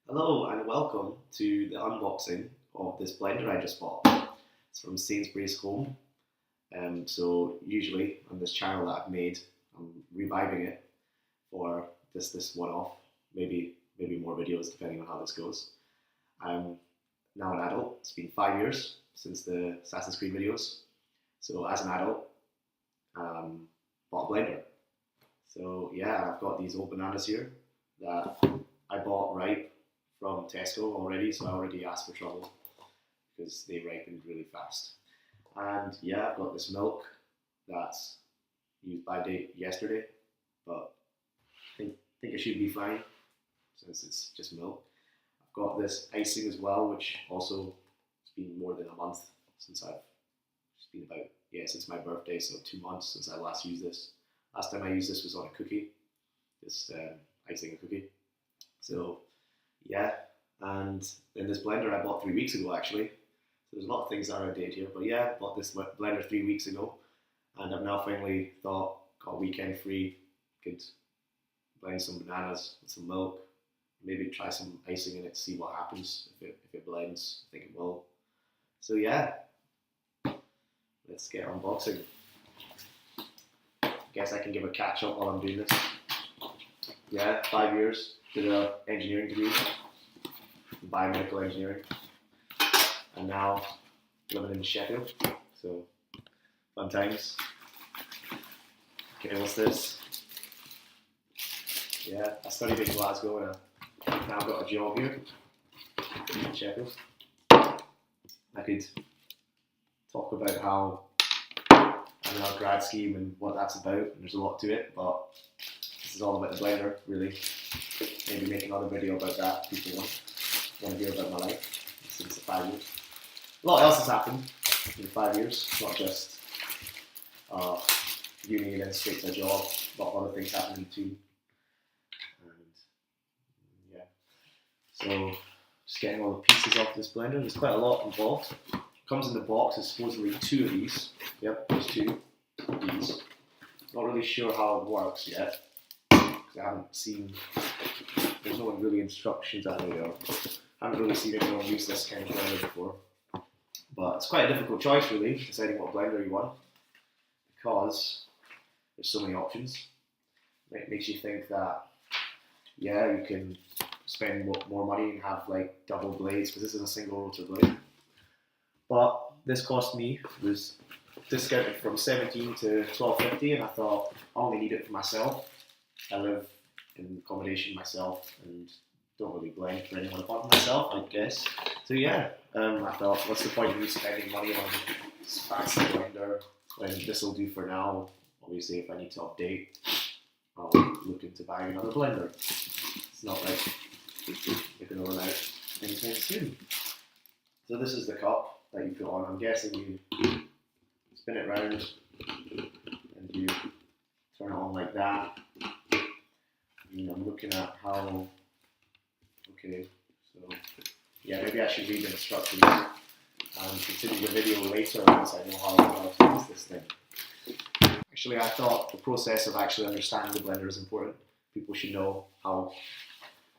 Hello and welcome to the unboxing of this blender I just bought. It's from Sainsbury's home. So usually on this channel that I've made, I'm reviving it for this one-off, maybe more videos depending on how this goes. I'm now an adult. It's been 5 years since the Assassin's Creed videos. So as an adult, bought a blender. So yeah, I've got these old bananas here that I bought ripe from Tesco already, so I already asked for trouble because they ripened really fast. And yeah, I've got this milk that's used by date yesterday, but I think it should be fine since it's just milk. I've got this icing as well, which also it's been more than a month since it's been about, yeah, since my birthday, so 2 months since I last used this. Last time I used this was on a cookie, this icing a cookie. So yeah, and then this blender I bought 3 weeks ago actually. So there's a lot of things that are outdated here, but yeah, I bought this blender 3 weeks ago, and I've now finally thought, got a weekend free, could blend some bananas with some milk, maybe try some icing in it to see what happens, if it blends. I think it will. So yeah, let's get unboxing. Guess I can give a catch up while I'm doing this. Yeah, 5 years, did an engineering degree, biomedical engineering, and now living in Sheffield, so fun times. Okay, what's this? Yeah, I studied in Glasgow and I've now got a job here in Sheffield. I could talk about how I'm in a grad scheme and what that's about, and there's a lot to it, but this is all about the blender, really. Maybe make another video about that if people want to hear about my life since the 5 years. A lot else has happened in 5 years, not just uni and then straight to a job, but other things happening too. And yeah, so just getting all the pieces off this blender. There's quite a lot involved. Comes in the box, there's supposedly 2 of these. Yep, there's 2 of these. Not really sure how it works yet, because I haven't seen, there's no really instructions out there. I haven't really seen anyone use this kind of blender before. But it's quite a difficult choice really, deciding what blender you want, because there's so many options. It makes you think that, yeah, you can spend more money and have like double blades, because this is a single rotor blade. But this cost me, was discounted from 17 to 12.50, and I thought I only need it for myself. I live in accommodation myself and don't really blend for anyone apart from myself, I guess. So yeah, I thought, what's the point of me spending money on this fancy blender when this will do for now? Obviously, if I need to update, I'll look into buying another blender. It's not like you're going to run out anytime soon. So this is the cup that you put on. I'm guessing you spin it round and you turn it on like that. And I'm looking at how, okay, so yeah, maybe I should read the instructions and continue the video later once I know how to use this thing. Actually, I thought the process of actually understanding the blender is important. People should know how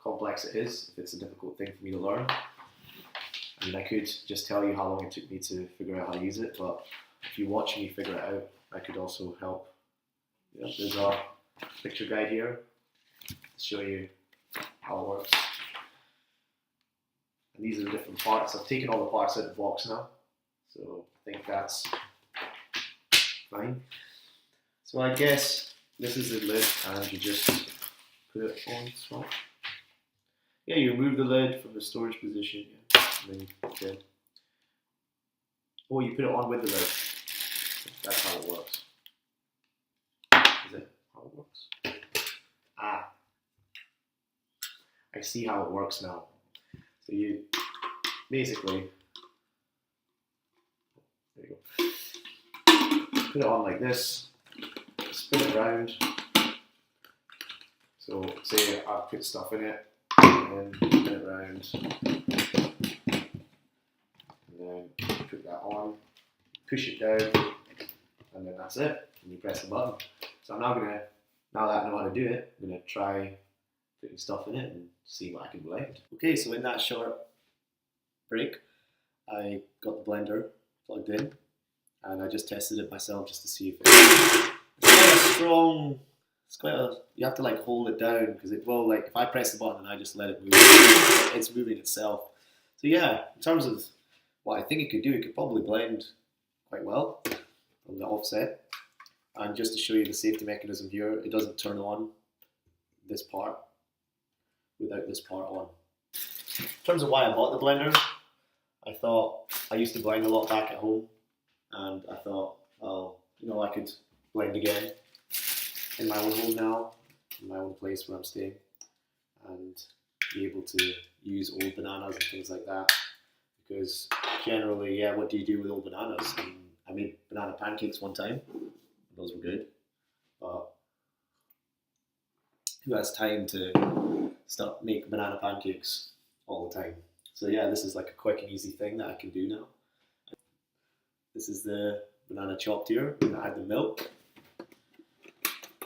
complex it is, if it's a difficult thing for me to learn. I mean, I could just tell you how long it took me to figure out how to use it, but if you watch me figure it out, I could also help. Yeah, there's a picture guide here to show you how it works. And these are the different parts. I've taken all the parts out of the box now, so I think that's fine. So I guess this is the lid, and you just put it on top. Yeah, you remove the lid from the storage position. Yeah. And then, okay. Oh, you put it on with the lid. That's how it works. Is it how it works? Ah, I see how it works now. So you basically, there you go. Put it on like this, spin it around. So say I put stuff in it, and then spin it around, and then put that on, push it down, and then that's it. And you press the button. So I'm now that I know how to do it, I'm gonna try putting stuff in it and see what I can blend. Okay, so in that short break, I got the blender plugged in and I just tested it myself just to see if it's quite a strong, you have to like hold it down because it will, like, if I press the button and I just let it move, it's moving itself. So yeah, in terms of what I think it could do, it could probably blend quite well from the offset. And just to show you the safety mechanism here, it doesn't turn on this part without this part on. In terms of why I bought the blender, I thought I used to blend a lot back at home, and I thought, well, you know, I could blend again in my own home now, in my own place where I'm staying, and be able to use old bananas and things like that. Because generally, yeah, what do you do with old bananas? I made banana pancakes one time. Those were good, but who has time to make banana pancakes all the time? So yeah, this is like a quick and easy thing that I can do now. This is the banana chopped here. I'm gonna add the milk,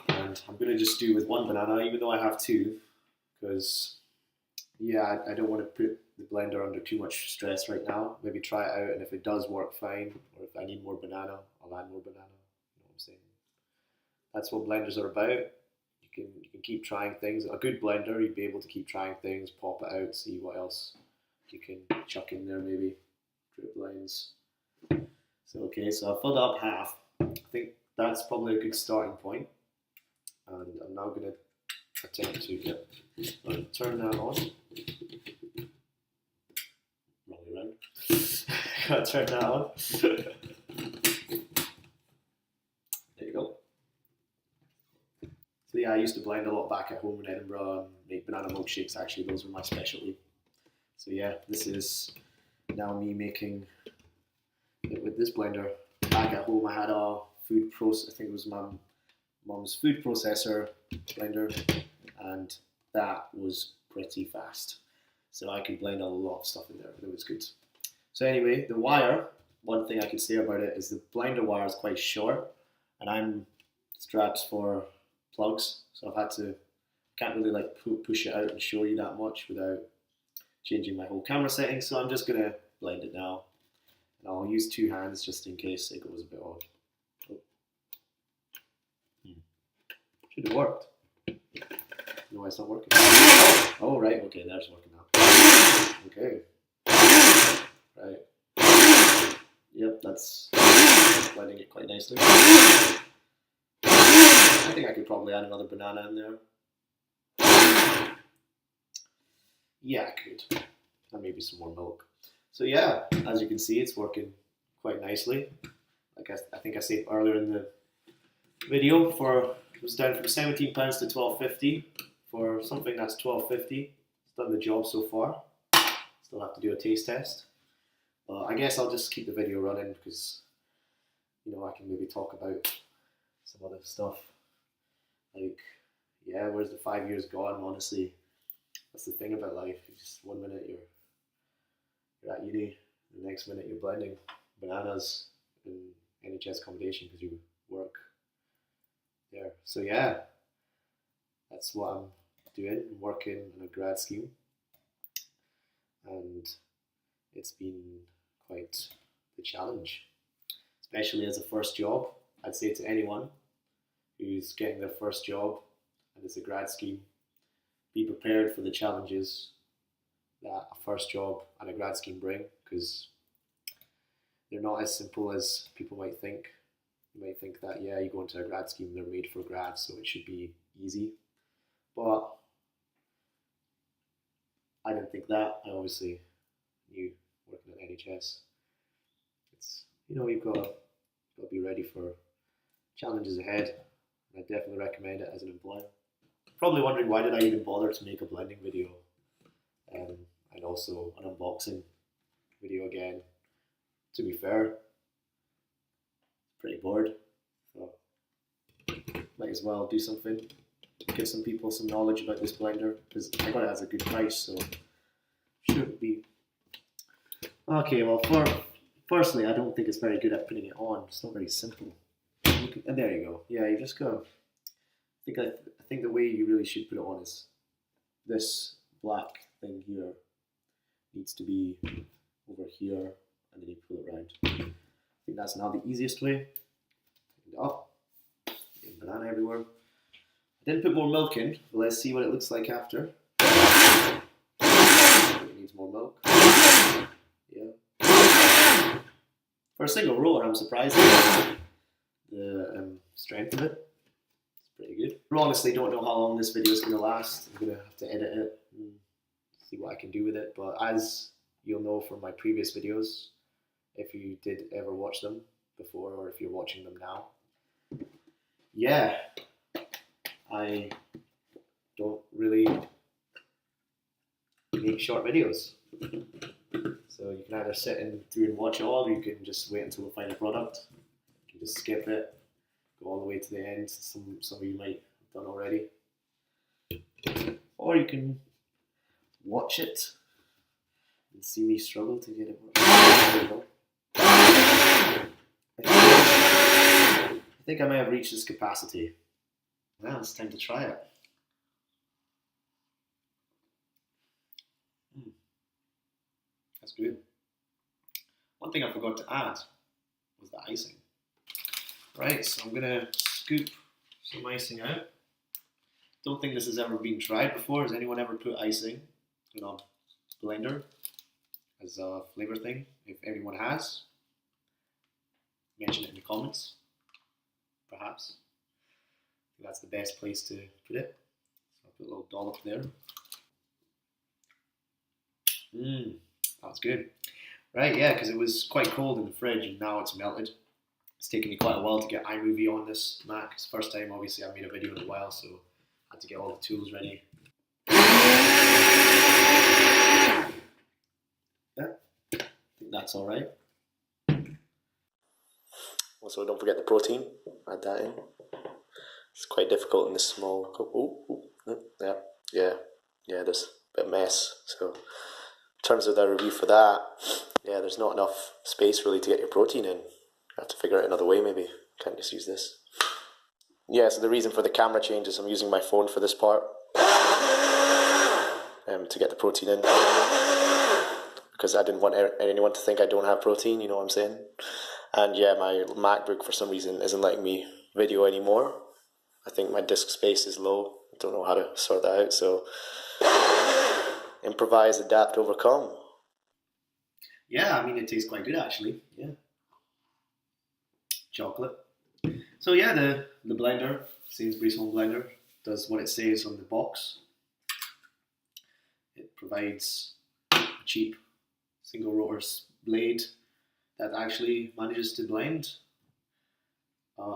and I'm gonna just do with one banana, even though I have two, because yeah, I don't want to put the blender under too much stress right now. Maybe try it out, and if it does work, fine. Or if I need more banana, I'll add more banana. You know what I'm saying? That's what blenders are about. You can keep trying things. A good blender, you'd be able to keep trying things, pop it out, see what else you can chuck in there, maybe drip lines. So okay, so I've filled up half. I think that's probably a good starting point. And I'm now going to attempt to turn that on. Wrong way around. Gotta turn that on. There you go. So yeah, I used to blend a lot back at home in Edinburgh and make banana milkshakes. Actually, those were my specialty. So yeah, this is now me making it with this blender. Back at home, I had a food process. I think it was my mum's food processor blender, and that was pretty fast. So I could blend a lot of stuff in there, but it was good. So anyway, the wire. One thing I can say about it is the blender wire is quite short, and I'm strapped for plugs, so can't really like push it out and show you that much without changing my whole camera settings. So I'm just gonna blend it now, and I'll use two hands just in case it goes a bit odd. Should have worked. No, it's not working. Oh right, okay, that's working now. Okay, right. Yep, that's blending it quite nicely. I think I could probably add another banana in there. Yeah, I could. And maybe some more milk. So yeah, as you can see, it's working quite nicely. Like I think I said earlier in the video, it was down from £17 to £12.50 for something that's £12.50. It's done the job so far. Still have to do a taste test. I guess I'll just keep the video running because, you know, I can maybe talk about some other stuff. Like, yeah, where's the 5 years gone? Honestly, that's the thing about life. You just 1 minute you're at uni, the next minute you're blending bananas in NHS accommodation because you work there. So yeah, that's what I'm doing. I'm working on a grad scheme, and it's been quite the challenge, especially as a first job. I'd say to anyone who's getting their first job and it's a grad scheme, be prepared for the challenges that a first job and a grad scheme bring, because they're not as simple as people might think. You might think that, yeah, you go into a grad scheme, they're made for grads, so it should be easy. But I didn't think that. I obviously knew working at NHS, it's, you know, you've got to be ready for challenges ahead. I definitely recommend it as an employer. Probably wondering, why did I even bother to make a blending video, and also an unboxing video again. To be fair, pretty bored, so might as well do something, give some people some knowledge about this blender, because I got it as a good price, so shouldn't be. Okay, well, firstly, I don't think it's very good at putting it on. It's not very simple. And there you go. Yeah, you just go. I think the way you really should put it on is this black thing here needs to be over here, and then you pull it around. I think that's now the easiest way. Take it up. Get banana everywhere. I didn't put more milk in, but let's see what it looks like after. It needs more milk. Yeah. For a single roller, I'm surprised at the strength of it. It's pretty good. I honestly don't know how long this video is going to last. I'm going to have to edit it and see what I can do with it. But as you'll know from my previous videos, if you did ever watch them before, or if you're watching them now, yeah, I don't really make short videos. So you can either sit and through and watch it all, or you can just wait until the final product. You can just skip it, go all the way to the end. Some of you might have done already. Or you can watch it and see me struggle to get it working. I think I may have reached this capacity. Now it's time to try it. That's good. One thing I forgot to add was the icing. Right, so I'm gonna scoop some icing out. Don't think this has ever been tried before. Has anyone ever put icing in a blender as a flavor thing? If anyone has, mention it in the comments, perhaps. I think that's the best place to put it. So I'll put a little dollop there. That's good. Right, yeah, because it was quite cold in the fridge and now it's melted. It's taken me quite a while to get iMovie on this Mac. It's the first time, obviously, I've made a video in a while, so I had to get all the tools ready. Yeah, I think that's all right. Also, don't forget the protein. Add that in. It's quite difficult in this small cup. Yeah, there's a bit of mess. So, in terms of the review for that, yeah, there's not enough space really to get your protein in. You have to figure out another way maybe. Can't just use this. Yeah, so the reason for the camera change is I'm using my phone for this part to get the protein in. Because I didn't want anyone to think I don't have protein, you know what I'm saying? And yeah, my MacBook for some reason isn't letting me video anymore. I think my disk space is low. I don't know how to sort that out, so improvise, adapt, overcome. Yeah, I mean, it tastes quite good actually. Yeah. Chocolate. So yeah, the blender, Sainsbury's home blender, does what it says on the box. It provides a cheap single rotor blade that actually manages to blend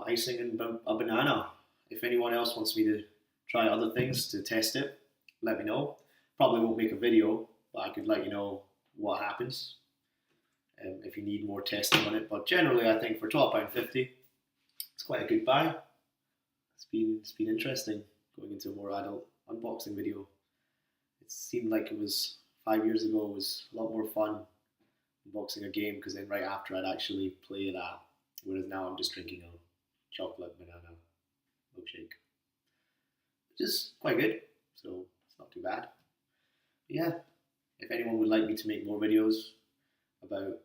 icing and a banana. If anyone else wants me to try other things to test it, let me know. Probably won't make a video, but I could let you know what happens if you need more testing on it. But generally, I think for £12.50, it's quite a good buy. It's been interesting going into a more adult unboxing video. It seemed like it was 5 years ago. It was a lot more fun unboxing a game because then right after I'd actually play that. Whereas now I'm just drinking a chocolate banana milkshake, which is quite good. So it's not too bad. But yeah, if anyone would like me to make more videos about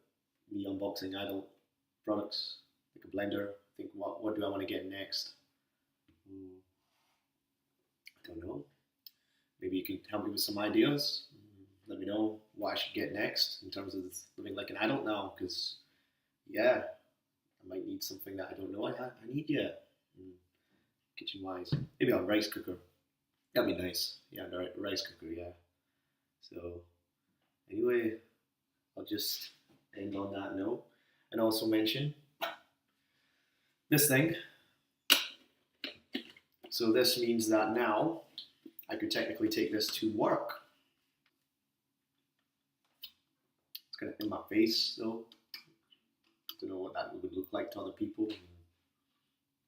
me unboxing adult products like a blender, think what do I want to get next? I don't know. Maybe you can help me with some ideas. Let me know what I should get next in terms of living like an adult now, because yeah, I might need something that I don't know I need yet. Kitchen wise, maybe a rice cooker. That'd be nice. Yeah, a rice cooker. Yeah. So anyway, I'll just end on that note and also mention this thing. So this means that now I could technically take this to work. It's kind of in my face though. Don't know what that would look like to other people.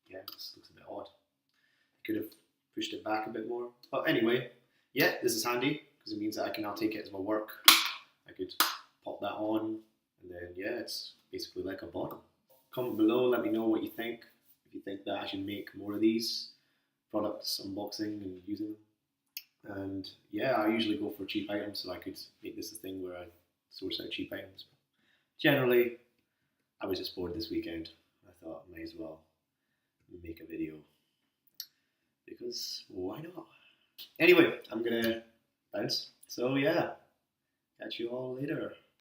Yeah, this looks a bit odd. I could have pushed it back a bit more. But anyway, yeah, this is handy because it means that I can now take it as my work. I could pop that on and then yeah, it's basically like a bottle. Comment below, let me know what you think. If you think that I should make more of these products, unboxing and using them. And yeah, I usually go for cheap items, so I could make this a thing where I source out cheap items. But generally, I was just bored this weekend. I thought I might as well make a video because why not? Anyway, I'm gonna bounce. So yeah, catch you all later.